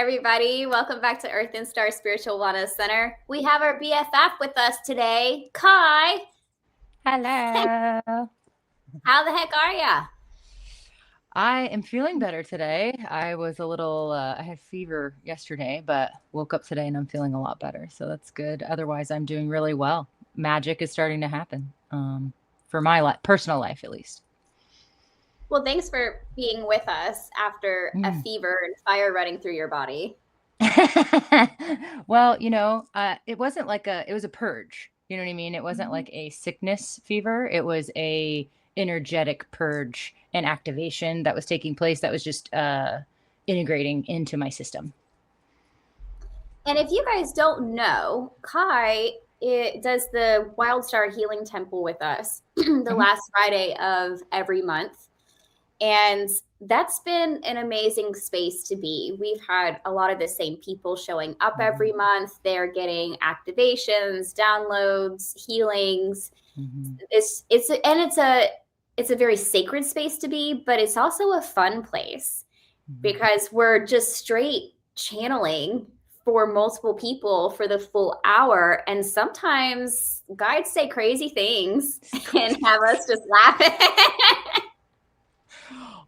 everybody. Welcome back to Earth and Star Spiritual Wellness Center. We have our BFF with us today, Kai. Hello. How the heck are ya? I am feeling better today. I was a little, I had fever yesterday, but woke up today and I'm feeling a lot better. So that's good. Otherwise, I'm doing really well. Magic is starting to happen, for my personal life, at least. Well, thanks for being with us after a Mm. fever and fire running through your body. Well, it wasn't like it was a purge. You know what I mean? It wasn't like a sickness fever. It was a energetic purge and activation that was taking place that was just integrating into my system. And if you guys don't know, Kai does the Wild Star Healing Temple with us the Mhm. last Friday of every month. And that's been an amazing space to be. We've had a lot of the same people showing up every Mhm. month. They're getting activations, downloads, healings. Mhm. It's a very sacred space to be, but it's also a fun place Mhm. because we're just straight channeling for multiple people for the full hour. And sometimes guides say crazy things and have us just laughing.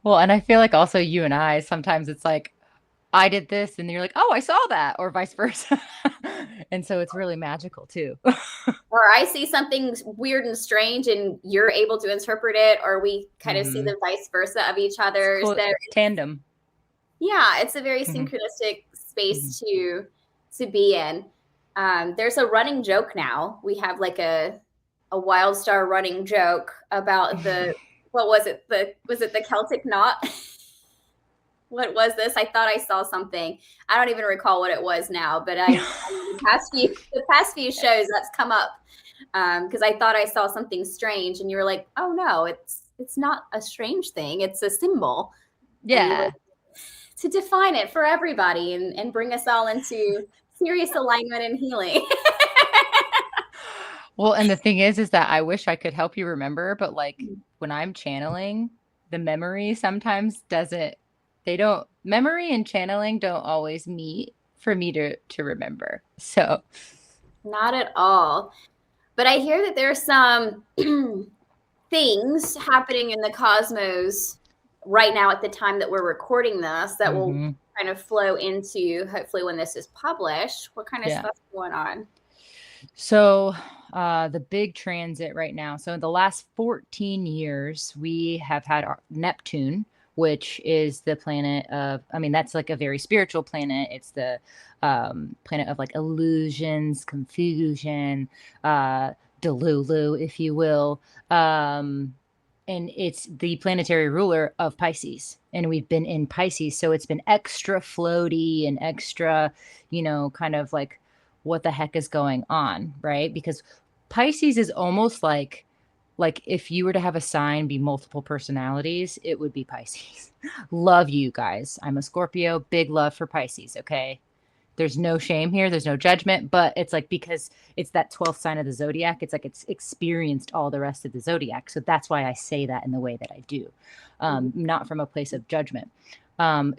Well, and I feel like also you and I, sometimes it's like, I did this, and you're like, oh, I saw that, or vice versa. And so it's really magical too. Or I see something weird and strange and you're able to interpret it, or we kind of see Hmm. the vice versa of each It's other. cool So tandem. yeah, it's a very Hmm. synchronistic Hmm. space to be in. There's a running joke now. We have like a wild star running joke about the what was it? The Celtic knot? What was this? I thought I saw something. I don't even recall what it was now, but the past few shows that's come up because I thought I saw something strange, and you were like, "Oh no, it's not a strange thing; it's a symbol." And you were Yeah. to define it for everybody and bring us all into serious alignment and healing. Well, and the thing is that I wish I could help you remember, but like when I'm channeling, the memory sometimes doesn't, memory and channeling don't always meet for me to remember. So, Not at all. But I hear that there's some things happening in the cosmos right now at the time that we're recording this that will mhm. kind of flow into hopefully when this is published. What kind of Yeah. stuff's going on? So, the big transit right now. So, in the last 14 years, we have had Neptune, which is the planet of, I mean, that's like a very spiritual planet. It's the planet of like illusions, confusion, uh, Delulu, if you will. And it's the planetary ruler of Pisces. And we've been in Pisces. So, it's been extra floaty and extra, kind of like, what the heck is going on, right? Because Pisces is almost like if you were to have a sign be multiple personalities, it would be Pisces. Love you guys. I'm a Scorpio, big love for Pisces, okay? There's no shame here, there's no judgment, but it's like because it's that 12th sign of the zodiac, it's like it's experienced all the rest of the zodiac. So that's why I say that in the way that I do, not from a place of judgment.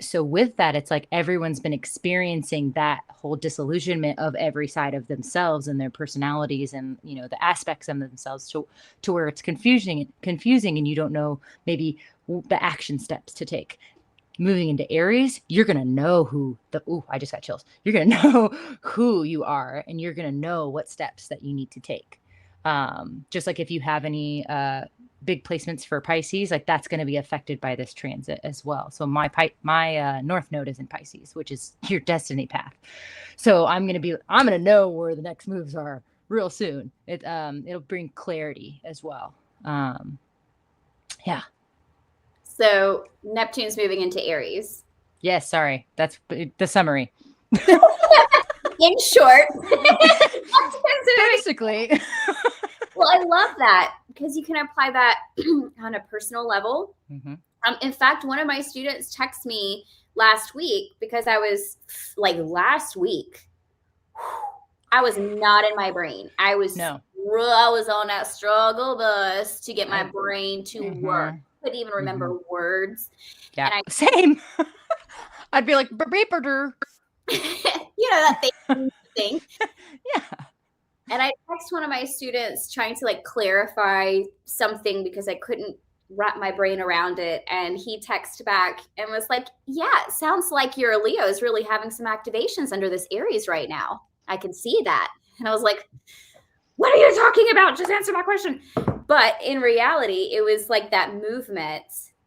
So with that, it's like everyone's been experiencing that whole disillusionment of every side of themselves and their personalities and the aspects of themselves to where it's confusing and you don't know maybe the action steps to take. Moving into Aries, you're gonna know I just got chills. You're gonna know who you are and you're gonna know what steps that you need to take. Just like if you have any big placements for Pisces, like that's going to be affected by this transit as well. So my North Node is in Pisces, which is your destiny path. So I'm gonna know where the next moves are real soon. It'll bring clarity as well. Um, yeah. So Neptune's moving into Aries. Yes. Sorry. That's the summary. In short, Neptune's moving. Basically. Well, I love that because you can apply that on a personal level. Hmm. In fact, one of my students texted me last week because I was like last week, I was not in my brain. No. I was on that struggle bus to get my I. brain to work. Hmm. Couldn't even Hmm. remember words. Yeah. And I Same. I'd be like beeper. That thing. Yeah. And I text one of my students trying to like clarify something because I couldn't wrap my brain around it. And he texted back and was like, yeah, it sounds like your Leo is really having some activations under this Aries right now. I can see that. And I was like, what are you talking about? Just answer my question. But in reality, it was like that movement.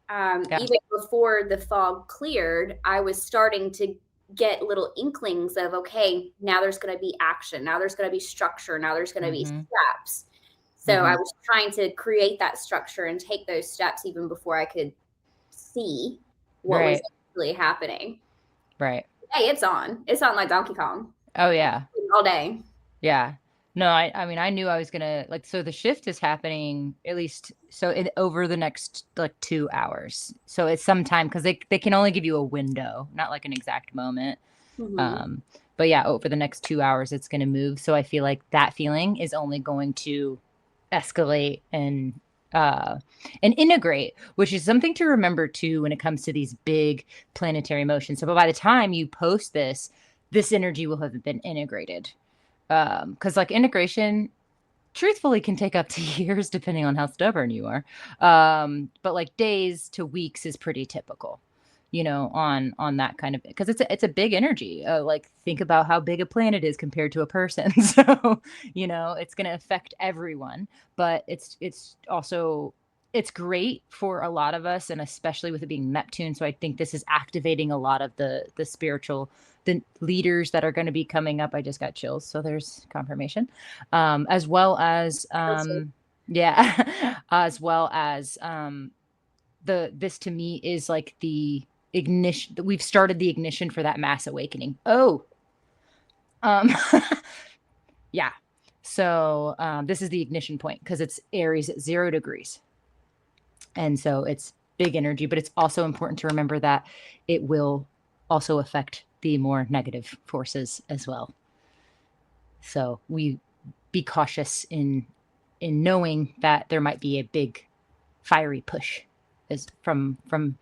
Yeah. Even before the fog cleared, I was starting to get little inklings of, okay, now there's going to be action. Now there's going to be structure. Now there's going to be Mm-hmm. steps. So I Mm-hmm. was trying to create that structure and take those steps even before I could see what was Right. actually happening. Right. Hey, it's on. It's on like Donkey Kong Oh yeah. all day. Yeah. No, I mean, I knew I was gonna like, so the shift is happening at least so in over the next like 2 hours. So it's sometime because they can only give you a window, not like an exact moment. Mm-hmm. Um, but yeah, over the next 2 hours, it's gonna move. So I feel like that feeling is only going to escalate uh and integrate, which is something to remember too when it comes to these big planetary motions. So by the time you post this, this energy will have been integrated. Because like integration truthfully can take up to years depending on how stubborn you are. But like days to weeks is pretty typical, on that kind of, because it's a big energy. Like think about how big a planet is compared to a person. So it's going to affect everyone, but it's also, it's great for a lot of us, and especially with it being Neptune. So I think this is activating a lot of the spiritual, the leaders that are going to be coming up. I just got chills, so there's confirmation. As well as yeah, as well as the this to me is like the ignition. We've started the ignition for that mass awakening. Oh, um, yeah. So this is the ignition point because it's Aries at 0 degrees, and so it's big energy. But it's also important to remember that it will also affect the more negative forces as well. So we be cautious in knowing that there might be a big fiery push is from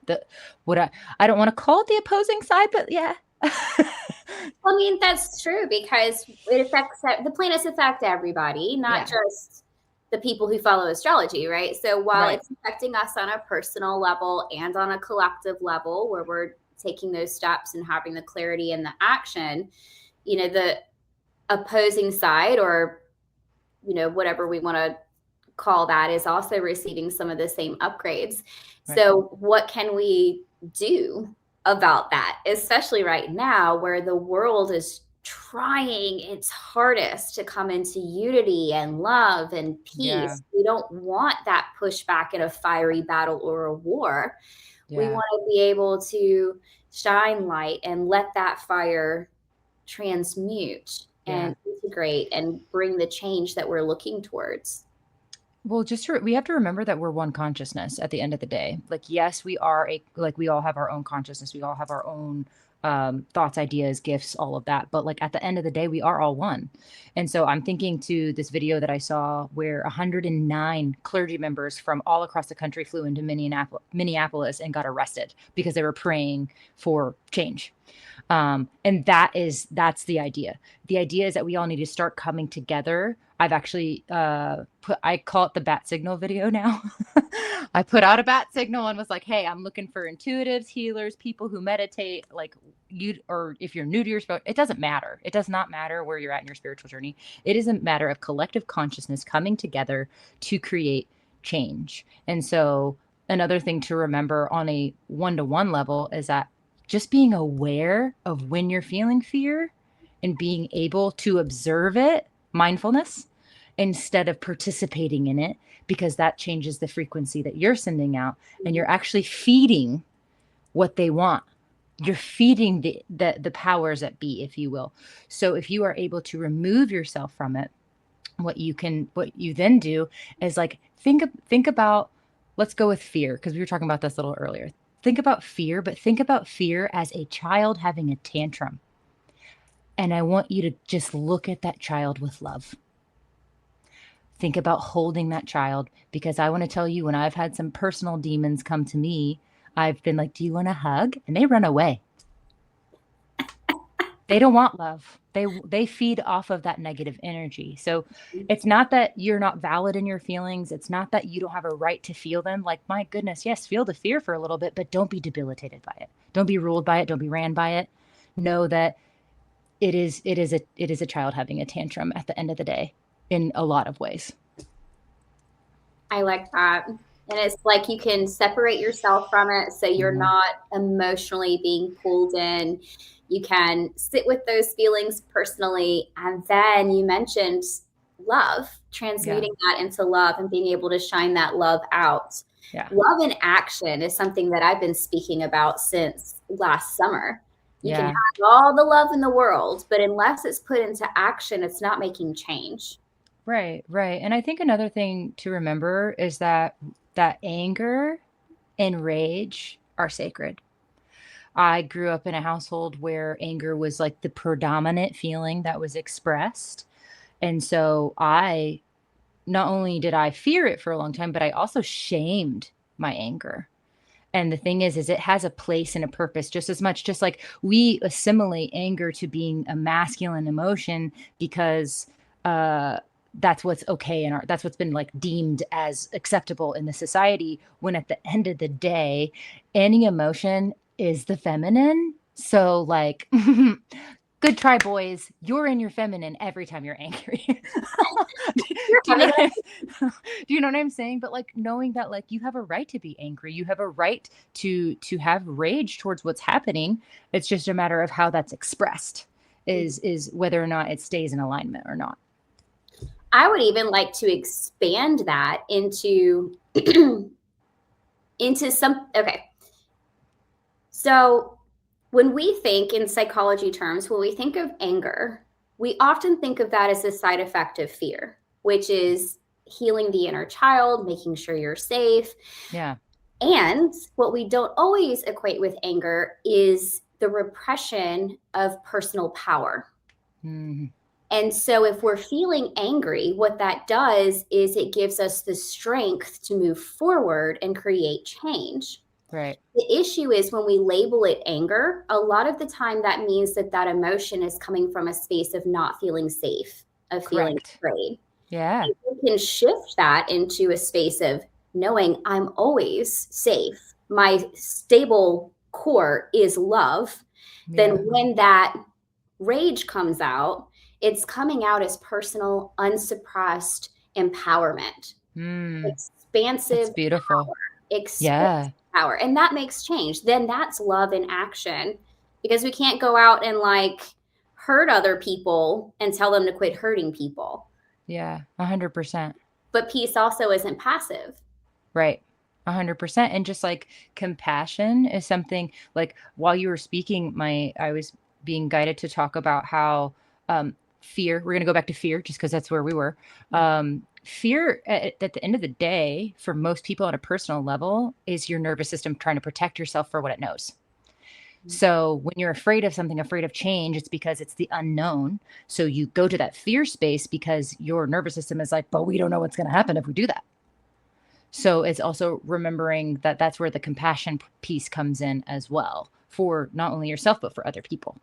the what I don't want to call it the opposing side, but yeah. I mean, that's true because it affects the planets affect everybody, not Yeah. just the people who follow astrology, right? So while Right. it's affecting us on a personal level and on a collective level where we're taking those steps and having the clarity and the action, the opposing side or, whatever we want to call that is also receiving some of the same upgrades. Right. So what can we do about that, especially right now where the world is trying its hardest to come into unity and love and Yeah. peace? We don't want that pushback in a fiery battle or a war. We Yeah. want to be able to shine light and let that fire transmute Yeah. and integrate and bring the change that we're looking towards. Well, we have to remember that we're one consciousness at the end of the day. Like, yes, we all have our own consciousness. We all have our own thoughts, ideas, gifts, all of that. But like at the end of the day, we are all one. And so I'm thinking to this video that I saw where 109 clergy members from all across the country flew into Minneapolis and got arrested because they were praying for change. And that's the idea. The idea is that we all need to start coming together. I've actually I call it the bat signal video now. I put out a bat signal and was like, hey, I'm looking for intuitives, healers, people who meditate, like you, or if you're new to your sport, it doesn't matter. It does not matter where you're at in your spiritual journey. It is a matter of collective consciousness coming together to create change. And so another thing to remember on a one-to-one level is that just being aware of when you're feeling fear and being able to observe it, mindfulness, instead of participating in it, because that changes the frequency that you're sending out, and you're actually feeding what they want. You're feeding the powers that be, if you will. So if you are able to remove yourself from it, what you then do is like think about, let's go with fear because we were talking about this a little earlier. Think about fear, but think about fear as a child having a tantrum. And I want you to just look at that child with love. Think about holding that child, because I want to tell you, when I've had some personal demons come to me, I've been like, do you want a hug? And they run away. They don't want love. They feed off of that negative energy. So it's not that you're not valid in your feelings. It's not that you don't have a right to feel them. Like, my goodness, yes, feel the fear for a little bit, but don't be debilitated by it. Don't be ruled by it. Don't be ran by it. Know that it is a child having a tantrum at the end of the day in a lot of ways. I like that. And it's like you can separate yourself from it so you're not emotionally being pulled in. You can sit with those feelings personally. And then you mentioned love, transmuting that into love and being able to shine that love out. Yeah. Love in action is something that I've been speaking about since last summer. You can have all the love in the world, but unless it's put into action, it's not making change. Right, right. And I think another thing to remember is that anger and rage are sacred. I grew up in a household where anger was like the predominant feeling that was expressed. And so I not only did I fear it for a long time, but I also shamed my anger. And the thing is it has a place and a purpose just as much, just like we assimilate anger to being a masculine emotion because that's what's okay and that's what's been like deemed as acceptable in the society, when at the end of the day, any emotion is the feminine. So like, good try, boys. You're in your feminine every time you're angry. Do you know what I'm saying? But like knowing that like you have a right to be angry, you have a right to have rage towards what's happening. It's just a matter of how that's expressed, is whether or not it stays in alignment or not. I would even like to expand that into into some, okay. So when we think in psychology terms, when we think of anger, we often think of that as a side effect of fear, which is healing the inner child, making sure you're safe. Yeah. And what we don't always equate with anger is the repression of personal power. Mm-hmm. And so if we're feeling angry, what that does is it gives us the strength to move forward and create change. Right. The issue is when we label it anger, a lot of the time that means that that emotion is coming from a space of not feeling safe, of feeling afraid. Yeah. We can shift that into a space of knowing I'm always safe. My stable core is love. Then when that rage comes out, it's coming out as personal, unsuppressed empowerment. Expansive That's beautiful. power. Expansive power. And that makes change. Then that's love in action, because we can't go out and like hurt other people and tell them to quit hurting people. Yeah, 100%. But peace also isn't passive. Right. 100%. And just like compassion is something, like while you were speaking, I was being guided to talk about how fear, we're going to go back to fear just because that's where we were. Fear at the end of the day, for most people on a personal level, is your nervous system trying to protect yourself for what it knows. So when you're afraid of something, afraid of change, it's because it's the unknown. So you go to that fear space because your nervous system is like, but we don't know what's going to happen if we do that. So it's also remembering that that's where the compassion piece comes in as well, for not only yourself, but for other people.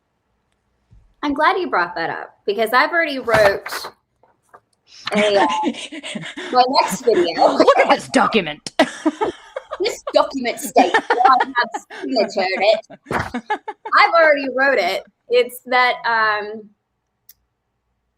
I'm glad you brought that up, because I've already wrote my next video. Look at this document. This document states that I have signatured it. I've already wrote it. It's that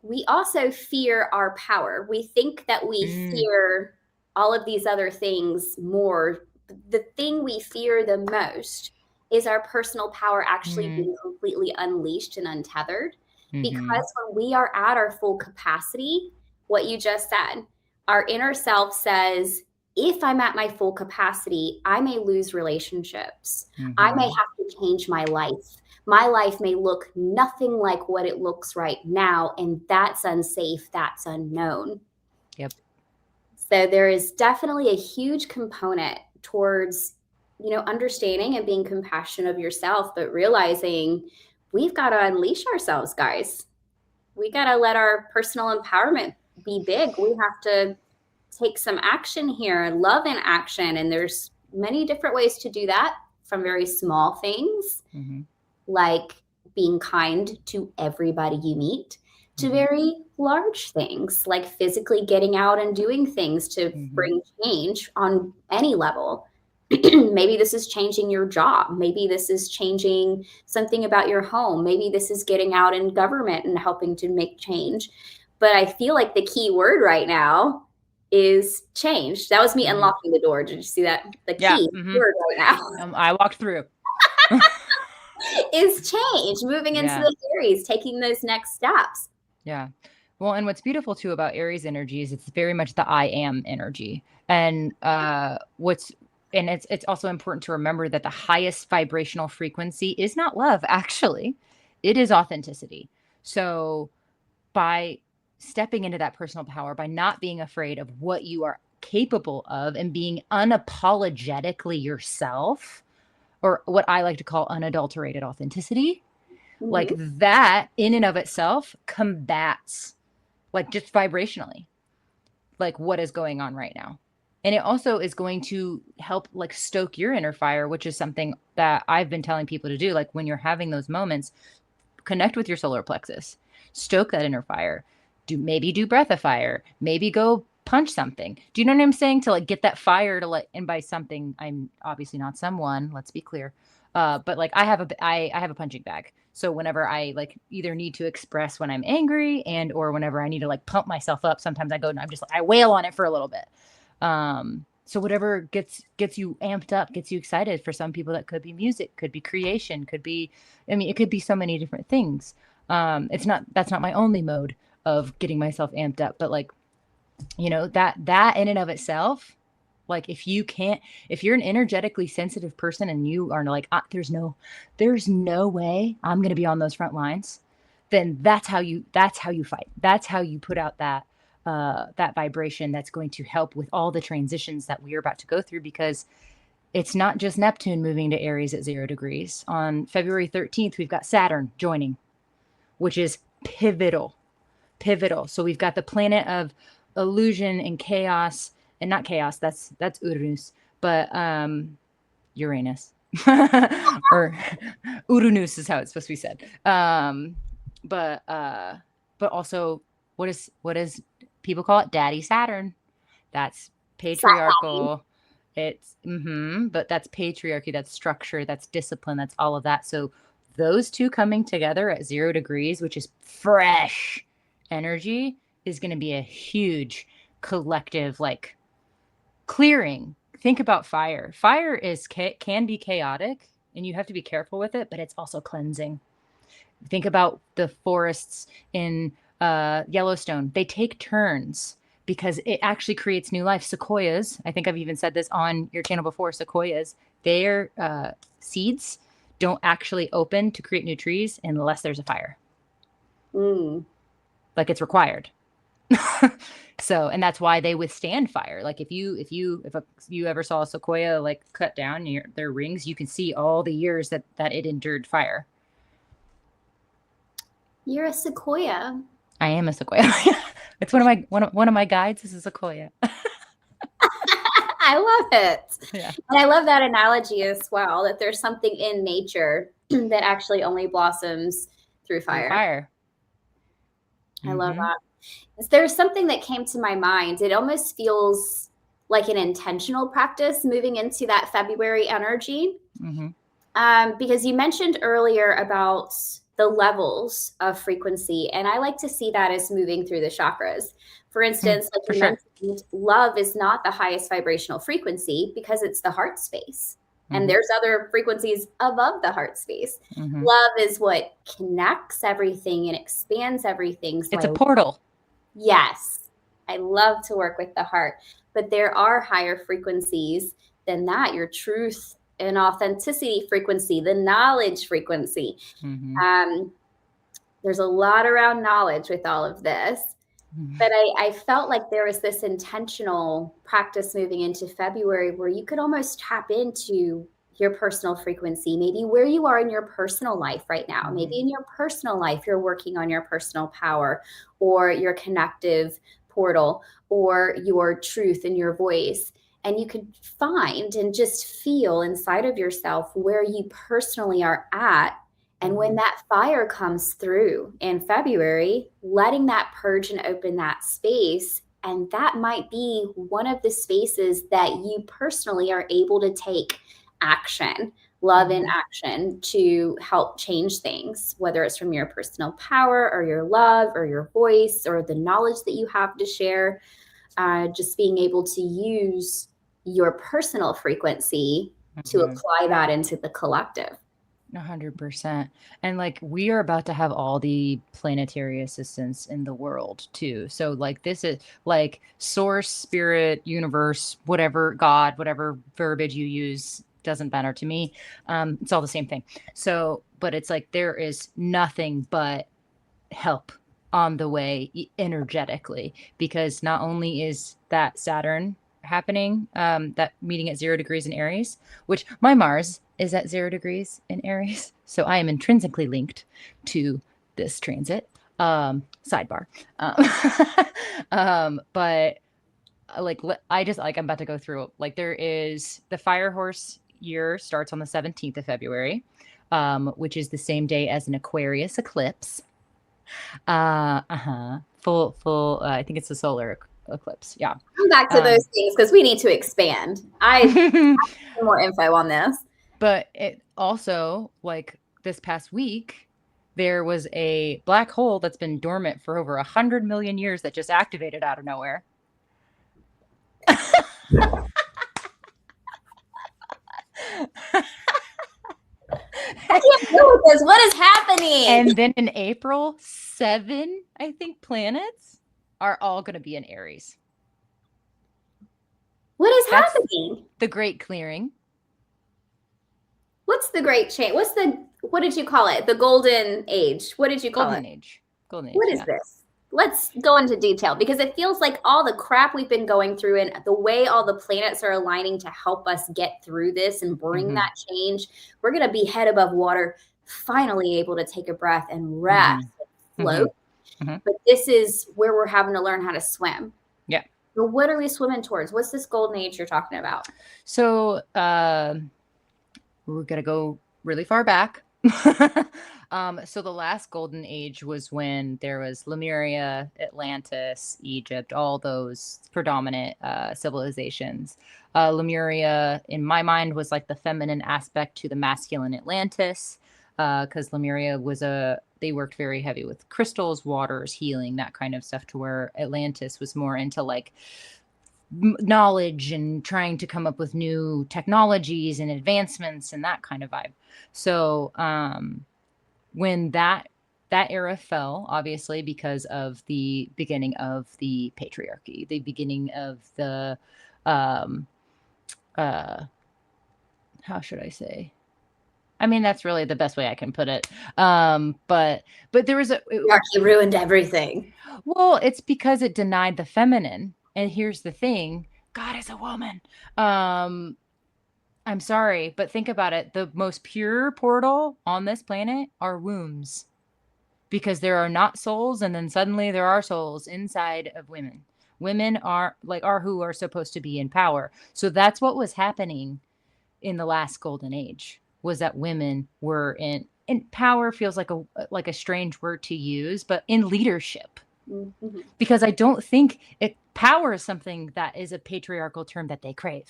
we also fear our power. We think that we fear all of these other things more. The thing we fear the most is our personal power actually being completely unleashed and untethered. Because when we are at our full capacity, what you just said, our inner self says, if I'm at my full capacity, I may lose relationships. I may have to change my life. My life may look nothing like what it looks right now, and that's unsafe, that's unknown. Yep. So there is definitely a huge component towards, understanding and being compassionate of yourself, but realizing we've got to unleash ourselves, guys. We got to let our personal empowerment be big. We have to take some action here, love in action. And there's many different ways to do that, from very small things like being kind to everybody you meet, to Mhm. very large things like physically getting out and doing things to Mhm. bring change on any level. Maybe this is changing your job. Maybe this is changing something about your home. Maybe this is getting out in government and helping to make change. But I feel like the key word right now is change. That was me Mhm. unlocking the door. Did you see that? The Yeah. key word right now I walked through. is change, moving into Yeah. the Aries, taking those next steps. Yeah. Well, and what's beautiful too about Aries energy is it's very much the I am energy. And it's also important to remember that the highest vibrational frequency is not love, actually. It is authenticity. So by stepping into that personal power, by not being afraid of what you are capable of and being unapologetically yourself, or what I like to call unadulterated authenticity, like Mhm. that in and of itself combats, like, just vibrationally, like what is going on right now. And it also is going to help like stoke your inner fire, which is something that I've been telling people to do. Like when you're having those moments, connect with your solar plexus, stoke that inner fire, do breath of fire, maybe go punch something. Do you know what I'm saying? To like get that fire to like, and by something, I'm obviously not someone, let's be clear. But like I have a punching bag. So whenever I like either need to express when I'm angry and or whenever I need to like pump myself up, sometimes I go and I'm just like I wail on it for a little bit. So whatever gets you amped up, gets you excited. For some people that could be music, could be creation, could be, I mean, it could be so many different things. That's not my only mode of getting myself amped up, but like, that in and of itself, like if you're an energetically sensitive person and you are like, there's no way I'm going to be on those front lines, then that's how you fight. That's how you put out that vibration that's going to help with all the transitions that we are about to go through, because it's not just Neptune moving to Aries at 0 degrees. On February 13th, we've got Saturn joining, which is pivotal. Pivotal. So we've got the planet of illusion and chaos, and not chaos, that's Uranus, but Uranus. Or Uranus is how it's supposed to be said. But also what is people call it? Daddy Saturn. That's patriarchal. But that's patriarchy, that's structure, that's discipline, that's all of that. So those two coming together at 0 degrees, which is fresh energy, is going to be a huge collective like clearing. Think about fire. Fire can be chaotic and you have to be careful with it, but it's also cleansing. Think about the forests in Yellowstone. They take turns because it actually creates new life. Sequoias, I think I've even said this on your channel before, sequoias, their seeds don't actually open to create new trees unless there's a fire. Mm. Like it's required. So, and that's why they withstand fire. Like if you ever saw a sequoia like cut down their rings, you can see all the years that it endured fire. You're a sequoia. I am a sequoia. It's one of my guides is a sequoia. I love it. Yeah. And I love that analogy as well, that there's something in nature that actually only blossoms through Through fire. fire. I love Mm-hmm. that. There's something that came to my mind. It almost feels like an intentional practice moving into that February energy. Mm-hmm. Because you mentioned earlier about the levels of frequency, and I like to see that as moving through the chakras. For instance, like For you sure. mentioned, love is not the highest vibrational frequency because it's the heart space. And Mm-hmm. there's other frequencies above the heart space. Mm-hmm. Love is what connects everything and expands everything. So It's a portal. yes, I love to work with the heart, but there are higher frequencies than that. Your truth and authenticity frequency, the knowledge frequency. Mm-hmm. Um, there's a lot around knowledge with all of this, but I felt like there was this intentional practice moving into February where you could almost tap into your personal frequency, maybe where you are in your personal life right now. Mm-hmm. Maybe in your personal life, you're working on your personal power or your connective portal or your truth and your voice. And you could find and just feel inside of yourself where you personally are at And when that fire comes through in February, letting that purge and open that space, and that might be one of the spaces that you personally are able to take action, love in action, to help change things, whether it's from your personal power or your love or your voice or the knowledge that you have to share. Just being able to use your personal frequency to Mhm. apply that into the collective. 100%. And like we are about to have all the planetary assistance in the world too. So like this is like source, spirit, universe, whatever, God, whatever verbiage you use doesn't matter to me. It's all the same thing. So, but it's like there is nothing but help on the way energetically, because not only is that Saturn happening, that meeting at 0 degrees in Aries, which my Mars is at 0 degrees in Aries. So I am intrinsically linked to this transit. Sidebar. But like, I just like, I'm about to go through, like, there is the fire horse year starts on the 17th of February, which is the same day as an Aquarius eclipse. Full, I think it's a solar eclipse. Yeah. Come back to those things because we need to expand. I need more info on this. But it also, like this past week, there was a black hole that's been dormant for over 100 million years that just activated out of nowhere. I can't deal with this. What is happening? And then in April, 7, I think, planets are all going to be in Aries. What is That's happening? the great clearing. What's the great change? What did you call it? The golden age. What did you call Golden it? age. Golden age. What is this? Let's go into detail because it feels like all the crap we've been going through and the way all the planets are aligning to help us get through this and bring that change. We're going to be head above water, finally able to take a breath and rest and float. But this is where we're having to learn how to swim. Yeah. So what are we swimming towards? What's this golden age you're talking about? So we're going to go really far back. So the last golden age was when there was Lemuria, Atlantis, Egypt, all those predominant civilizations. Lemuria, in my mind, was like the feminine aspect to the masculine Atlantis, because Lemuria they worked very heavy with crystals, waters, healing, that kind of stuff, to where Atlantis was more into like knowledge and trying to come up with new technologies and advancements and that kind of vibe. So when that era fell, obviously because of the beginning of the patriarchy, the beginning of the how should I say? I mean, that's really the best way I can put it. But there was Patriarchy ruined everything. Well, it's because it denied the feminine. And here's the thing, God is a woman. I'm sorry, but think about it. The most pure portal on this planet are wombs, because there are not souls, and then suddenly there are souls inside of women. Women are who are supposed to be in power. So that's what was happening in the last golden age, was that women were in power. Feels like a strange word to use, but in leadership. Because I don't think power is something that is a patriarchal term that they crave.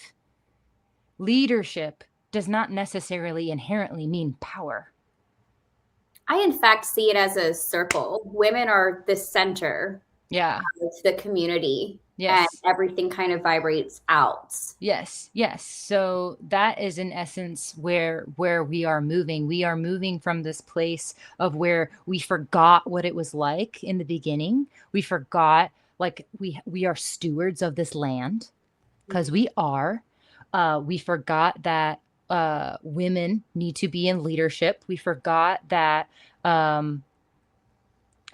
Leadership does not necessarily inherently mean power. I, in fact, see it as a circle. Women are the center of the community. Yes. And everything kind of vibrates out. Yes. So that is in essence where we are moving. We are moving from this place of where we forgot what it was like in the beginning. We forgot, like, we are stewards of this land, because we are. We forgot that women need to be in leadership. We forgot that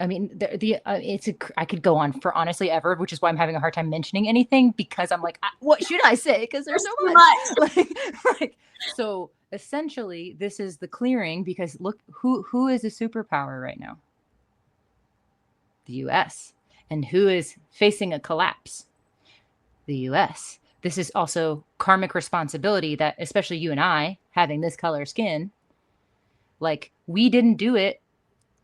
I mean, I could go on for honestly ever, which is why I'm having a hard time mentioning anything, because I'm like, what should I say? Because there's so much. So essentially, this is the clearing, because look, who is a superpower right now? The U.S. And who is facing a collapse? The U.S. This is also karmic responsibility that, especially you and I, having this color skin, like we didn't do it,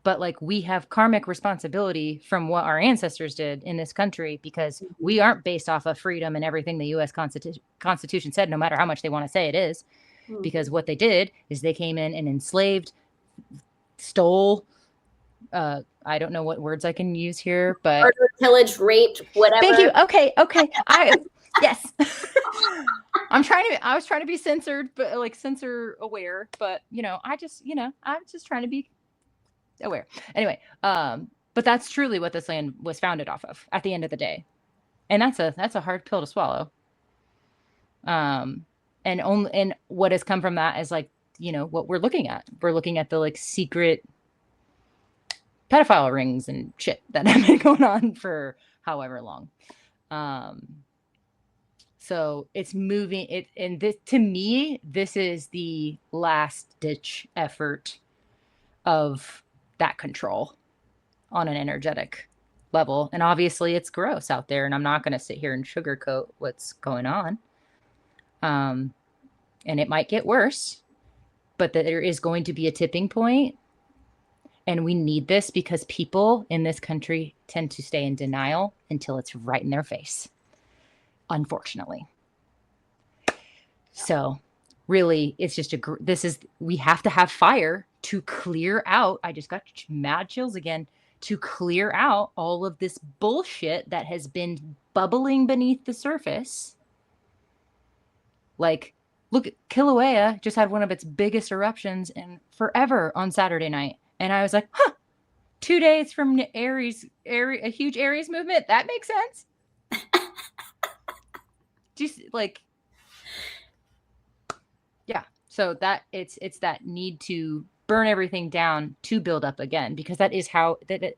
but like we have karmic responsibility from what our ancestors did in this country, because we aren't based off of freedom and everything the US Constitution said, no matter how much they want to say it is. Because what they did is they came in and enslaved, stole, I don't know what words I can use here, but murder, pillage, raped, whatever. thank you. Okay. Yes. I was trying to be censored, but like censor aware, but I'm just trying to be aware. Anyway, but that's truly what this land was founded off of at the end of the day. And that's a hard pill to swallow. And what has come from that is like, what we're looking at. We're looking at the like secret pedophile rings and shit that have been going on for however long. So it's moving it. And this, to me, this is the last ditch effort of that control on an energetic level. And obviously it's gross out there, and I'm not going to sit here and sugarcoat what's going on. And it might get worse, but there is going to be a tipping point. And we need this because people in this country tend to stay in denial until it's right in their face, unfortunately. So really, it's just we have to have fire to clear out. I just got mad chills again, to clear out all of this bullshit that has been bubbling beneath the surface. Like, look, Kilauea just had one of its biggest eruptions in forever on Saturday night. And I was like, 2 days from Aries, a huge Aries movement. That makes sense. Just like, yeah. So that it's that need to burn everything down to build up again, because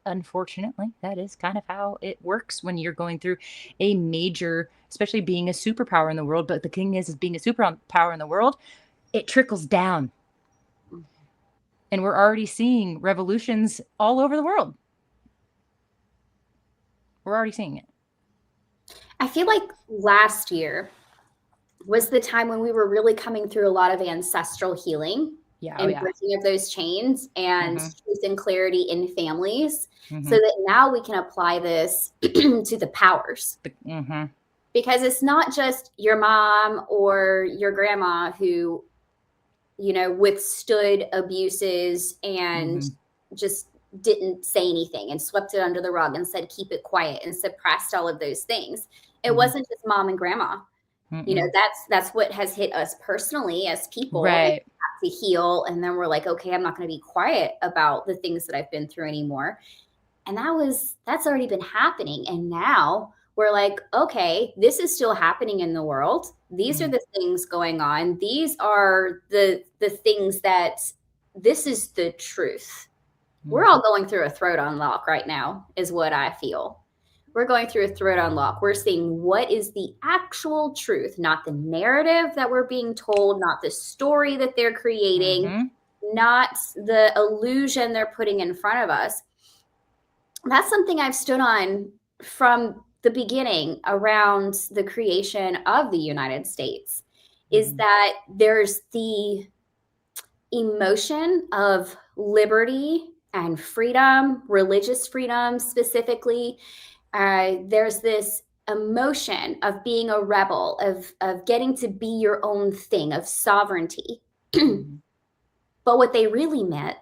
unfortunately, that is kind of how it works when you're going through a major, especially being a superpower in the world. But the thing is being a superpower in the world, it trickles down. And we're already seeing revolutions all over the world. We're already seeing it. I feel like last year was the time when we were really coming through a lot of ancestral healing. And breaking of those chains and truth and clarity in families, so that now we can apply this to the powers. Because it's not just your mom or your grandma who, withstood abuses and just didn't say anything and swept it under the rug and said, keep it quiet, and suppressed all of those things. It wasn't just mom and grandma. That's what has hit us personally as people. Right. To heal, and then we're like, okay, I'm not going to be quiet about the things that I've been through anymore. And that's already been happening. And now we're like, okay, this is still happening in the world. These are the things going on. These are the things this is the truth. We're all going through a throat unlock right now, is what I feel. We're going through a throat unlock. We're seeing what is the actual truth, not the narrative that we're being told, not the story that they're creating, not the illusion they're putting in front of us. That's something I've stood on from the beginning around the creation of the United States, is that there's the emotion of liberty and freedom, religious freedom specifically. There's this emotion of being a rebel, of getting to be your own thing, of sovereignty. But what they really meant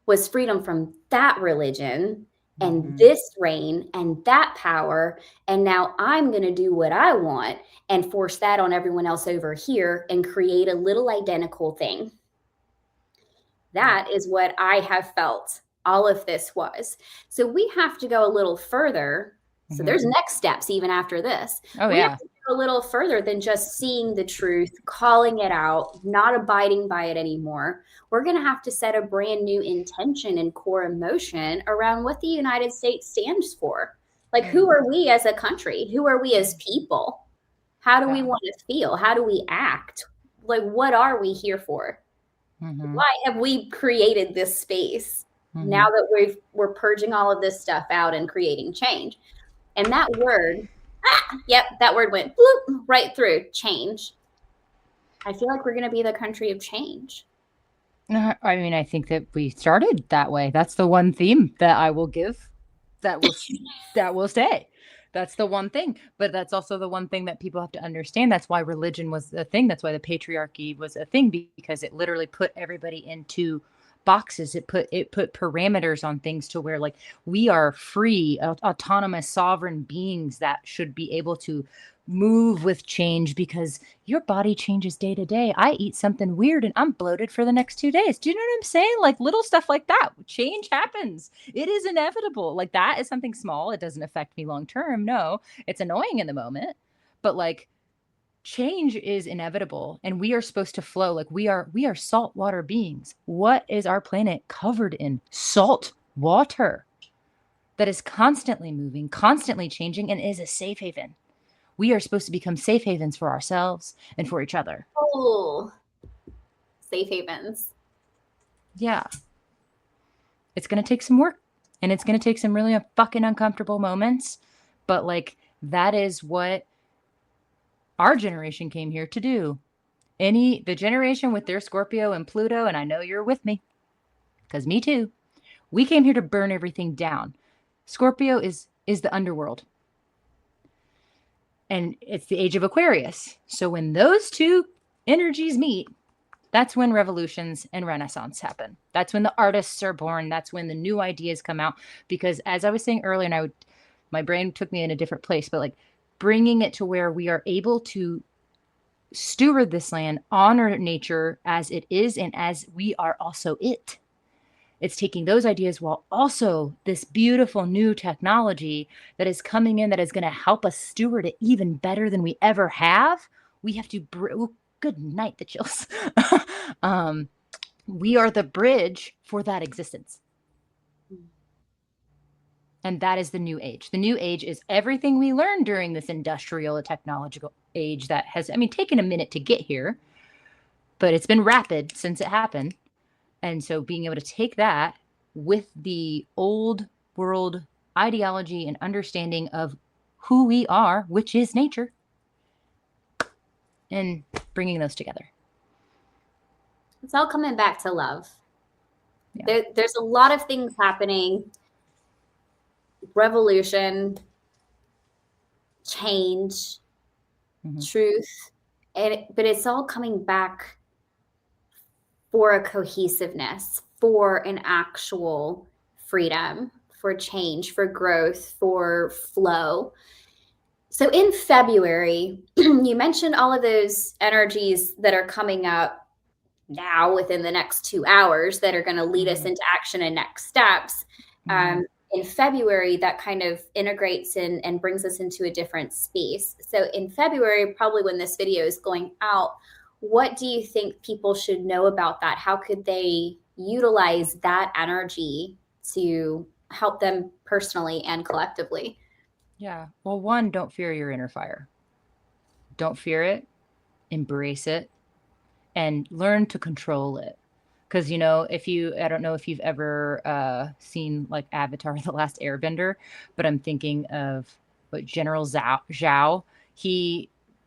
was freedom from that religion and this reign and that power. And now I'm going to do what I want and force that on everyone else over here and create a little identical thing. That is what I have felt all of this was. So we have to go a little further. So there's next steps even after this. We have to go a little further than just seeing the truth, calling it out, not abiding by it anymore. We're going to have to set a brand new intention and core emotion around what the United States stands for. Like, who are we as a country? Who are we as people? How do we want to feel? How do we act? Like, what are we here for? Why have we created this space? Now that we're purging all of this stuff out and creating change. And that word, that word went bloop, right through, change. I feel like we're going to be the country of change. I mean, I think that we started that way. That's the one theme that I will give that will that will stay. That's the one thing. But that's also the one thing that people have to understand. That's why religion was a thing. That's why the patriarchy was a thing, because it literally put everybody into boxes. It put parameters on things to where, like, we are free, autonomous, sovereign beings that should be able to move with change, because your body changes day to day. I eat something weird and I'm bloated for the next 2 days. Do you know what I'm saying? Like, little stuff like that. Change happens. It is inevitable. Like, that is something small. It doesn't affect me long term. No, it's annoying in the moment, but like, change is inevitable, and we are supposed to flow. Like, we are saltwater beings. What is our planet covered in? Salt water that is constantly moving, constantly changing, and is a safe haven. We are supposed to become safe havens for ourselves and for each other. Oh, safe havens. Yeah. It's going to take some work, and it's going to take some really fucking uncomfortable moments. But like, that is what our generation came here to do. The generation with their Scorpio and Pluto, and I know you're with me, because me too. We came here to burn everything down. Scorpio is the underworld. And it's the age of Aquarius. So when those two energies meet, that's when revolutions and renaissance happen. That's when the artists are born. That's when the new ideas come out. Because as I was saying earlier, and my brain took me in a different place, but like, bringing it to where we are able to steward this land, honor nature as it is, and as we are also it. It's taking those ideas while also this beautiful new technology that is coming in, that is going to help us steward it even better than we ever have. We have to, good night, the chills. um, we are the bridge for that existence. And that is the new age. The new age is everything we learned during this industrial technological age that has, I mean, taken a minute to get here, but it's been rapid since it happened. And so being able to take that with the old world ideology and understanding of who we are, which is nature, and bringing those together. It's all coming back to love. Yeah. There's a lot of things happening. Revolution, change, truth, but it's all coming back for a cohesiveness, for an actual freedom, for change, for growth, for flow. So in February, you mentioned all of those energies that are coming up now within the next 2 hours that are going to lead us into action and next steps. In February, that kind of integrates in and brings us into a different space. So in February, probably when this video is going out, what do you think people should know about that? How could they utilize that energy to help them personally and collectively? Yeah. Well, one, don't fear your inner fire. Don't fear it, embrace it, and learn to control it. Because, you know, I don't know if you've ever seen like Avatar: The Last Airbender, but I'm thinking of what General Zhao.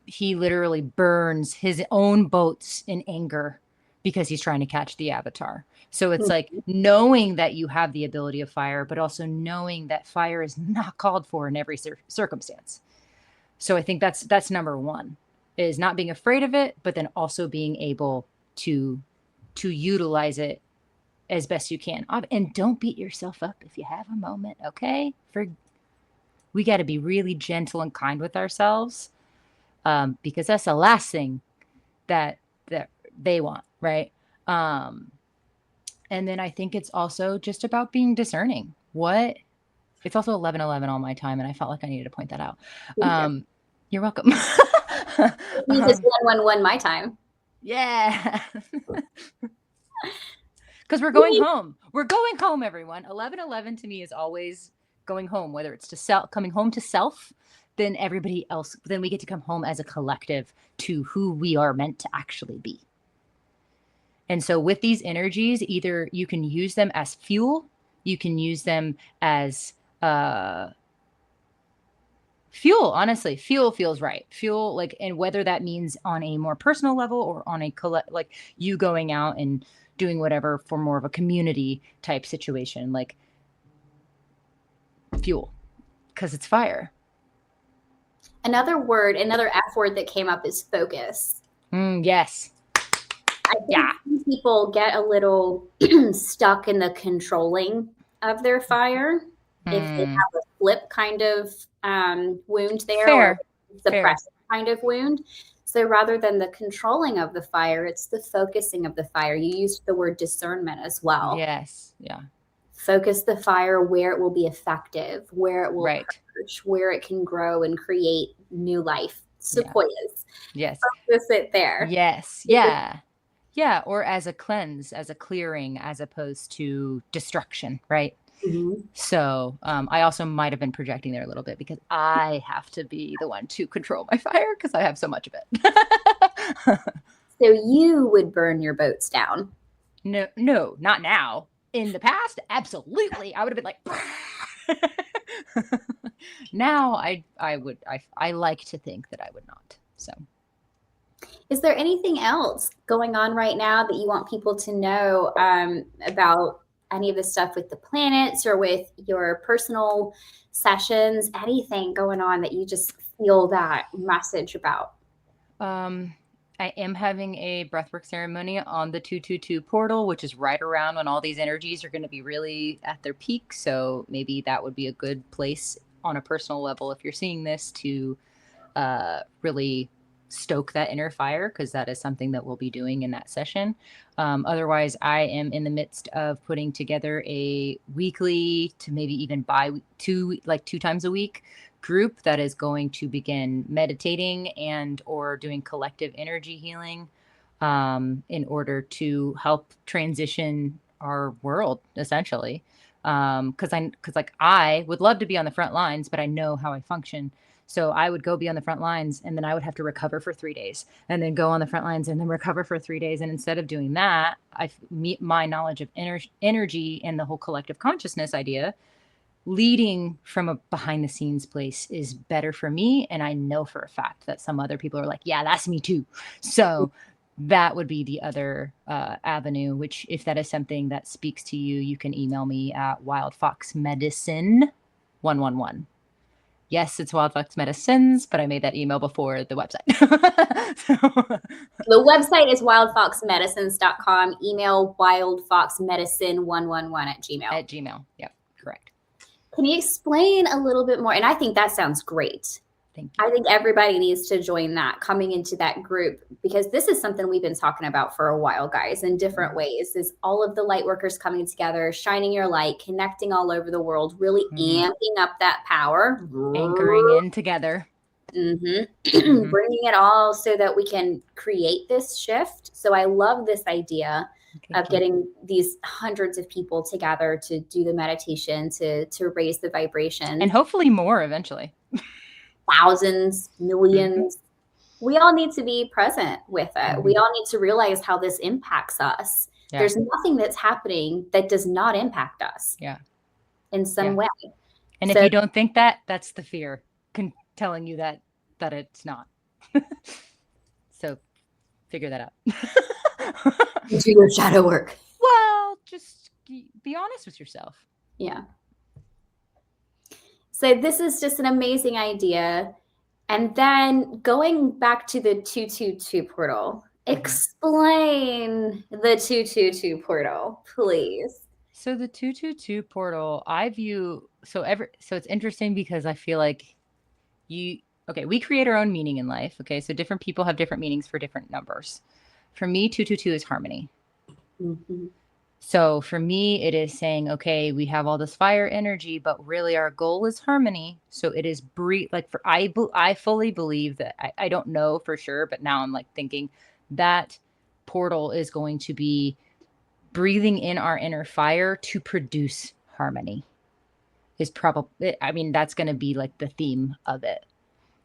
He literally burns his own boats in anger because he's trying to catch the Avatar. So it's like knowing that you have the ability of fire, but also knowing that fire is not called for in every circumstance. So I think that's number one, is not being afraid of it, but then also being able to utilize it as best you can. And don't beat yourself up if you have a moment, okay? We got to be really gentle and kind with ourselves, because that's the last thing that they want, right? And then I think it's also just about being discerning. It's also 11:11 on my time, and I felt like I needed to point that out. You're welcome. It means it's 111 my time. Yeah. Because we're going home. We're going home, everyone. 11:11 to me is always going home, whether it's coming home to self, then everybody else, then we get to come home as a collective to who we are meant to actually be. And so with these energies, either you can use them as fuel, you can use them as fuel. Honestly, fuel feels right. Fuel, like, and whether that means on a more personal level or on a like you going out and doing whatever for more of a community type situation, like fuel, because it's fire. Another word, another F word that came up is focus. Yes. I Yeah. think people get a little stuck in the controlling of their fire if they have a flip kind of wound there, or Fair. a Fair. suppressive kind of wound. So rather than the controlling of the fire, it's the focusing of the fire. You used the word discernment as well. Yes. Yeah. Focus the fire where it will be effective, where it will Right. purge, where it can grow and create new life. Yeah. Sequoias. Yes. Focus it there. Yes. Yeah. Yeah. Or as a cleanse, as a clearing, as opposed to destruction, right? Mhm. So I also might have been projecting there a little bit because I have to be the one to control my fire because I have so much of it. So you would burn your boats down. No, no, not now. In the past, absolutely. I would have been like, now I like to think that I would not. So Is there anything else going on right now that you want people to know about any of the stuff with the planets or with your personal sessions? Anything going on that you just feel that message about? I am having a breathwork ceremony on the 222 portal, which is right around when all these energies are going to be really at their peak. So maybe that would be a good place on a personal level if you're seeing this to really stoke that inner fire, because that is something that we'll be doing in that session. Otherwise, I am in the midst of putting together a weekly to maybe even two times a week group that is going to begin meditating and or doing collective energy healing in order to help transition our world essentially. Because like I would love to be on the front lines, but I know how I function. So I would go be on the front lines and then I would have to recover for 3 days and then go on the front lines and then recover for 3 days. And instead of doing that, my knowledge of energy and the whole collective consciousness idea leading from a behind the scenes place is better for me. And I know for a fact that some other people are like, yeah, that's me too. So that would be the other avenue, which if that is something that speaks to you, you can email me at wildfoxmedicine111. Yes, it's Wild Fox Medicines, but I made that email before the website. So, The website is wildfoxmedicines.com. Email wildfoxmedicine111 at Gmail. at Gmail. Yep, correct. Can you explain a little bit more? And I think that sounds great. Thank you. I think everybody needs to join that, coming into that group, because this is something we've been talking about for a while, guys, in different ways. Is all of the light workers coming together, shining your light, connecting all over the world, really amping up that power, Anchoring in together. bringing it all so that we can create this shift. So I love this idea of getting these hundreds of people together to do the meditation, to raise the vibration. And hopefully more eventually. Thousands, millions. We all need to be present with it. We all need to realize how this impacts us. Yeah. There's nothing that's happening that does not impact us. Yeah. In some way. And if you don't think that, that's the fear telling you that it's not. So figure that out. Do your shadow work. Well, just be honest with yourself. Yeah. So this is just an amazing idea. And then going back to the 222 portal, explain the 222 portal, please. So the 222 portal, I view so it's interesting because I feel like we create our own meaning in life. Okay, so different people have different meanings for different numbers. For me, 222 is harmony. So for me, it is saying, okay, we have all this fire energy, but really our goal is harmony. So it is I fully believe that I don't know for sure, but now I'm like thinking that portal is going to be breathing in our inner fire to produce harmony. Is probably, I mean, that's going to be like the theme of it,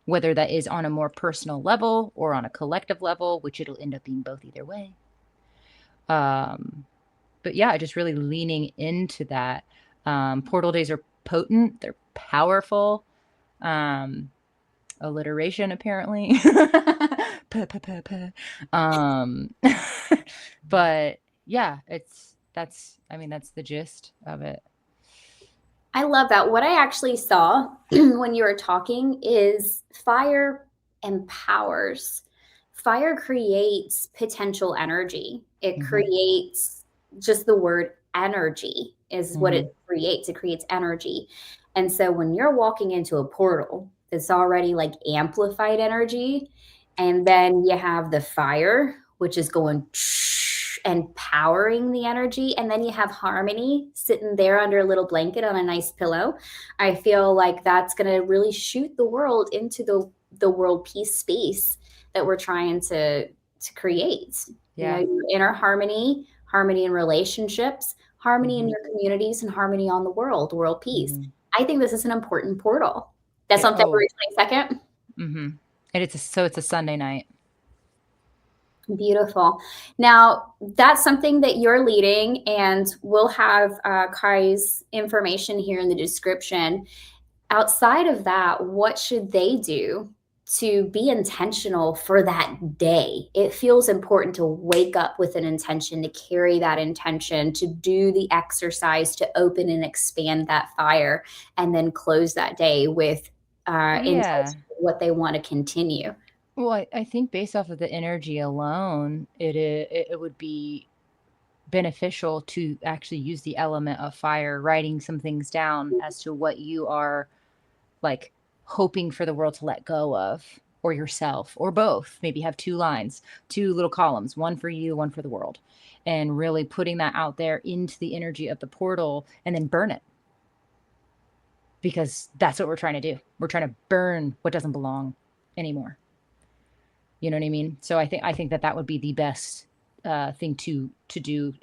whether that is on a more personal level or on a collective level, which it'll end up being both either way. But yeah, just really leaning into that. Portal days are potent. They're powerful. Alliteration, apparently. But yeah, that's the gist of it. I love that. What I actually saw when you were talking is fire empowers. Fire creates potential energy. It Mm-hmm. creates just the word energy is what Mm-hmm. it creates. It creates energy. And so when you're walking into a portal that's already like amplified energy, and then you have the fire, which is going and powering the energy. And then you have harmony sitting there under a little blanket on a nice pillow. I feel like that's going to really shoot the world into the world peace space that we're trying to create. You know, Yeah. your inner harmony, harmony in relationships, harmony in Mm-hmm. your communities, and harmony on the world peace. Mm-hmm. I think this is an important portal. That's on Oh. February 22nd. Mm-hmm. And it's a Sunday night. Beautiful. Now, that's something that you're leading, and we'll have Kai's information here in the description. Outside of that, what should they do to be intentional for that day? It feels important to wake up with an intention, to carry that intention, to do the exercise, to open and expand that fire, and then close that day with Yeah. intention, what they want to continue. Well, I think based off of the energy alone, it would be beneficial to actually use the element of fire, writing some things down as to what you are like hoping for the world to let go of, or yourself, or both. Maybe have two lines, two little columns, one for you, one for the world, and really putting that out there into the energy of the portal and then burn it. Because that's what we're trying to do. We're trying to burn what doesn't belong anymore. You know what I mean? So I think that that would be the best thing to do,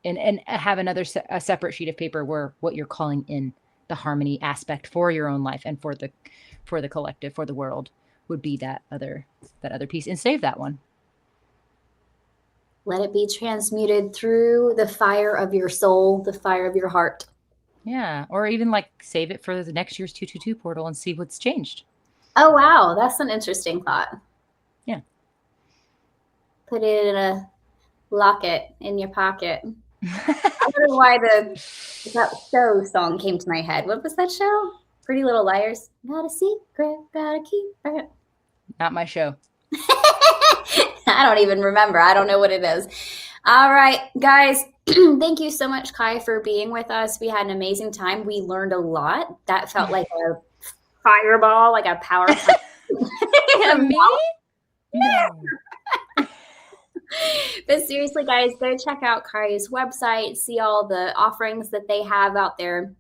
and have a separate sheet of paper where what you're calling in the harmony aspect for your own life and for the collective, for the world, would be that other piece, and save that one. Let it be transmuted through the fire of your soul, the fire of your heart. Yeah, or even like save it for the next year's 222 portal and see what's changed. Oh, wow. That's an interesting thought. Yeah. Put it in a locket in your pocket. I don't know why that show song came to my head. What was that show? Pretty Little Liars. Got a secret, gotta keep it. Not my show. I don't even remember. I don't know what it is. All right, guys. Thank you so much, Kai, for being with us. We had an amazing time. We learned a lot. That felt like a fireball, like a power. Me? No. But seriously, guys, go check out Kai's website, see all the offerings that they have out there,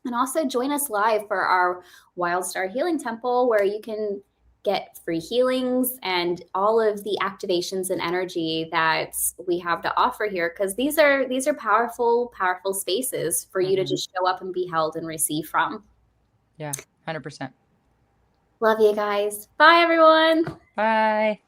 and also join us live for our Wild Star Healing Temple, where you can get free healings and all of the activations and energy that we have to offer here. Because these are powerful, powerful spaces for you to just show up and be held and receive from. Yeah, 100%. Love you guys. Bye, everyone. Bye.